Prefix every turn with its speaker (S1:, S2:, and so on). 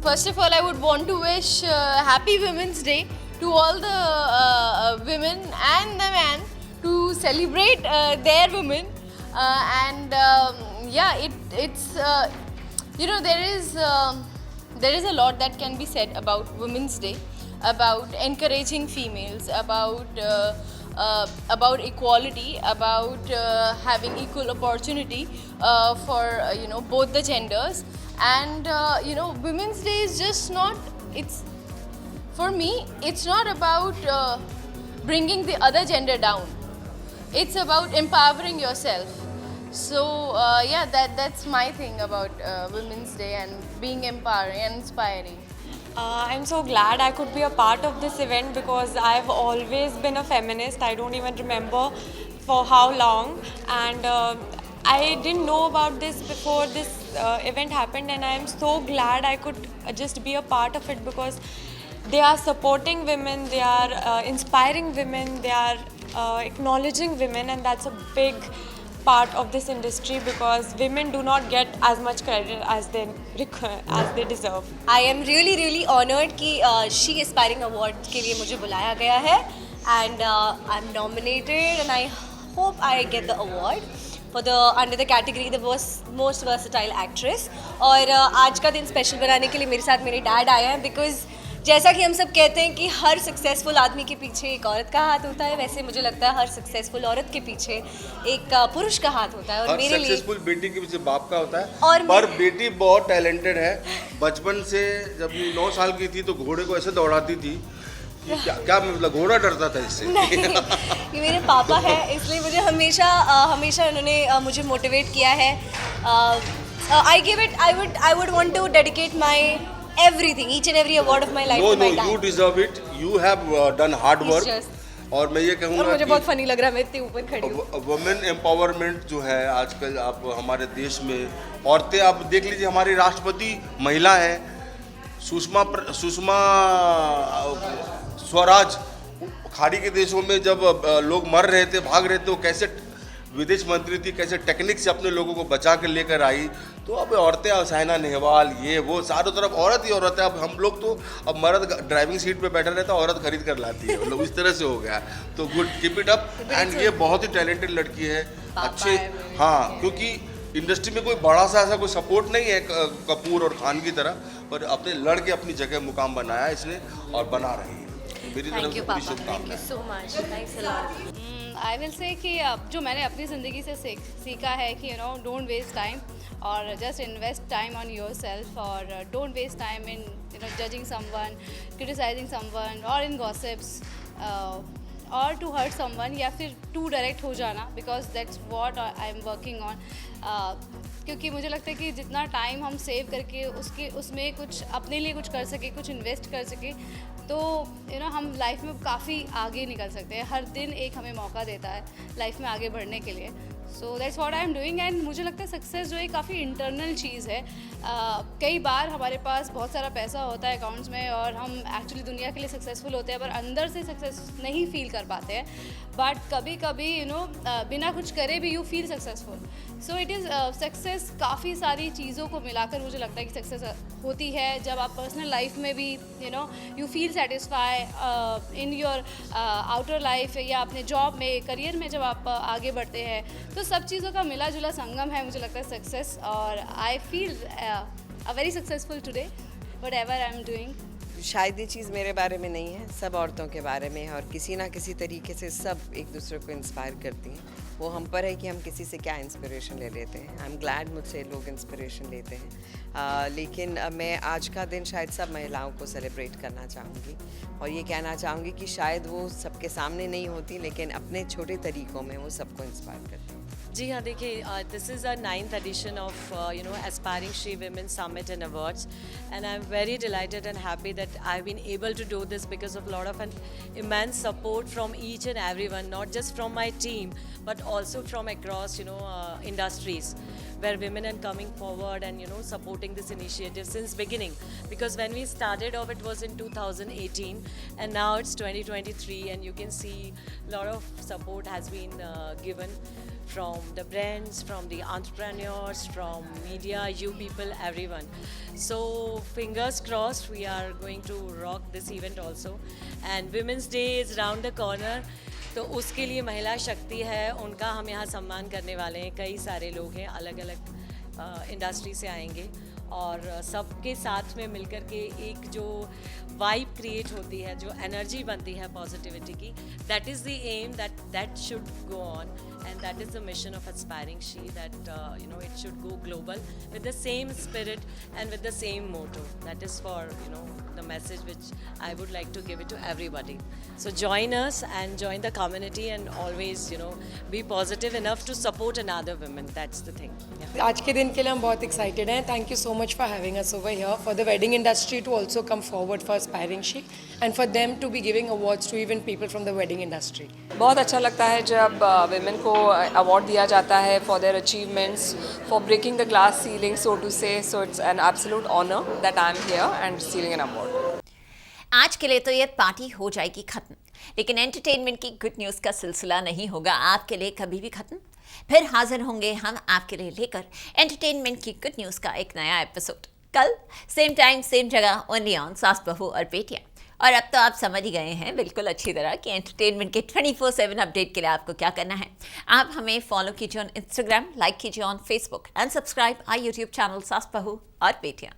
S1: First of all, I would want to wish Happy Women's Day to all the women and the men to celebrate their women. It's there is a lot that can be said about Women's Day, about encouraging females, about equality, about having equal opportunity for both the genders. And Women's Day is just not, it's, for me, it's not about bringing the other gender down. It's about empowering yourself. So that's my thing about Women's Day and being empowering and inspiring.
S2: I'm so glad I could be a part of this event because I've always been a feminist. I don't even remember for how long, and I didn't know about this before this event happened, and I'm so glad I could just be a part of it because they are supporting women, they are inspiring women, they are acknowledging women, and that's a big part of this industry because women do not get as much credit as they deserve.
S3: I am really honored कि She Aspiring Award के लिए मुझे बुलाया गया है, and I'm nominated and I hope I get the award for the under the category the most versatile actress. और आज का दिन स्पेशल बनाने के लिए मेरे साथ मेरे डैड आए हैं because जैसा कि हम सब कहते हैं कि हर सक्सेसफुल आदमी के पीछे एक औरत का हाथ होता है, वैसे मुझे लगता है हर सक्सेसफुल औरत के पीछे एक पुरुष का हाथ होता है। और मेरे लिए
S4: सक्सेसफुल बेटी के पीछे बाप का होता है। और पर बेटी बहुत टैलेंटेड है। बचपन से जब 9 साल की थी तो घोड़े को ऐसे दौड़ाती थी कि क्या मतलब घोड़ा डरता था इससे।
S3: नहीं, ये मेरे पापा है, इसलिए मुझे हमेशा उन्होंने मुझे मोटिवेट किया है। I would want to dedicate my everything, each and every award of my life to my dad.
S4: You deserve it. You have done hard work. और मैं ये कहूँगा
S3: और मुझे बहुत फनी लग रहा है, मैं इतने ऊपर खड़ी हूँ।
S4: वुमेन एम्पावरमेंट जो है आजकल आप हमारे देश में, औरतें आप देख लीजिए, हमारी राष्ट्रपति महिला है, सुषमा स्वराज। खाड़ी के देशों में जब लोग मर रहे थे, भाग रहे थे, वो कैसे विदेश मंत्री थी, कैसे टेक्निक से अपने लोगों को बचा के लेकर आई। तो अब औरतें, अब साइना नेहवाल, ये वो चारों तरफ औरत ही औरत है। अब हम लोग तो, अब मर्द ड्राइविंग सीट पे बैठा रहता है, औरत खरीद कर लाती है, मतलब इस तरह से हो गया। तो good, keep it up. And ये बहुत ही टैलेंटेड लड़की है, अच्छे, हाँ, क्योंकि इंडस्ट्री में कोई बड़ा सा ऐसा कोई सपोर्ट नहीं है कपूर और खान की तरह, पर अपने लड़के अपनी जगह मुकाम बनाया इसने और बना रही है। मेरी तरफ से पूरी शुभकामनाएं।
S3: So much, thanks a lot.
S1: I will say कि जो मैंने अपनी ज़िंदगी से सीखा है कि डोंट वेस्ट टाइम और just invest time on your self और don't waste time in judging someone, criticising someone और इन गॉसिप्स और टू हर्ट समवन या फिर टू डायरेक्ट हो जाना, because that's what I am working on. क्योंकि मुझे लगता है कि जितना टाइम हम सेव करके उसमें कुछ अपने लिए कुछ कर सके, कुछ इन्वेस्ट कर सके, तो हम लाइफ में काफ़ी आगे निकल सकते हैं। हर दिन एक हमें मौका देता है लाइफ में आगे बढ़ने के लिए। So that's what I am doing. And मुझे लगता है सक्सेस जो है काफ़ी इंटरनल चीज़ है। कई बार हमारे पास बहुत सारा पैसा होता है अकाउंट्स में और हम एक्चुअली दुनिया के लिए सक्सेसफुल होते हैं, पर अंदर से सक्सेस नहीं फील कर पाते हैं। बट कभी कभी बिना कुछ करे भी you feel successful. So it is success काफ़ी सारी चीज़ों को मिलाकर मुझे लगता है कि सक्सेस होती है जब आप पर्सनल लाइफ में भी you feel satisfy in your outer life या अपने जॉब में, करियर में जब आप आगे बढ़ते हैं, तो सब चीज़ों का मिला जुला संगम है मुझे लगता है सक्सेस। और I feel a very successful today what ever I am doing.
S5: शायद ये चीज़ मेरे बारे में नहीं है, सब औरतों के बारे में है और किसी ना किसी तरीके से सब एक दूसरे को इंस्पायर करती हैं। वो हम पर है कि हम किसी से क्या इंस्पिरेशन ले लेते हैं। आई एम ग्लैड मुझसे लोग इंस्पिरेशन लेते हैं। लेकिन मैं आज का दिन शायद सब महिलाओं को सेलिब्रेट करना चाहूँगी और ये कहना चाहूँगी कि शायद वो सबके सामने नहीं होती, लेकिन अपने छोटे तरीक़ों में वो सबको इंस्पायर करती हैं।
S6: जी हाँ, देखिए, this is a 9th edition of Aspiring She Women Summit and Awards, and I'm very delighted and happy that I've been able to do this because of a lot of an immense support from each and everyone, not just from my team but also from across industries where women are coming forward and supporting this initiative since beginning, because when we started off it was in 2018 and now it's 2023 and you can see a lot of support has been given from the brands, from the entrepreneurs, from media, you people, everyone. So fingers crossed, we are going to rock this event also. And Women's Day is round the corner. तो उसके लिए महिला शक्ति है, उनका हम यहाँ सम्मान करने वाले हैं। कई सारे लोग हैं, अलग अलग इंडस्ट्री से आएंगे और सबके साथ में मिलकर के एक जो वाइब क्रिएट होती है, जो एनर्जी बनती है पॉजिटिविटी की, that is the aim, that should go on and that is the mission of Aspiring She, that it should go global with the same spirit and with the same motto. That is for the message which I would like to give it to everybody. So join us and join the community and always be positive enough to support another woman. That's the thing. Yeah.
S7: आज के दिन के लिए हम बहुत excited हैं। Thank you so much for having us over here, for the wedding industry to also come forward for aspiring she and for them to be giving awards to even people from the wedding industry.
S8: बहुत अच्छा लगता है जब women को award दिया जाता है for their achievements, for breaking the glass ceiling, so to say. So it's an absolute honour that I am here and receiving an award.
S9: आज के लिए तो ये पार्टी हो जाएगी ख़त्म, लेकिन एंटरटेनमेंट की गुड न्यूज़ का सिलसिला नहीं होगा आपके लिए कभी भी ख़त्म। फिर हाजिर होंगे हम आपके लिए लेकर एंटरटेनमेंट की गुड न्यूज़ का एक नया एपिसोड, कल सेम टाइम सेम जगह, ओनली ऑन सास बहू और बेटियां। और अब तो आप समझ ही गए हैं बिल्कुल अच्छी तरह कि एंटरटेनमेंट के 24/7 अपडेट के लिए आपको क्या करना है। आप हमें फॉलो कीजिए ऑन इंस्टाग्राम, लाइक कीजिए on Facebook and subscribe our YouTube channel सास बहू और बेटियां।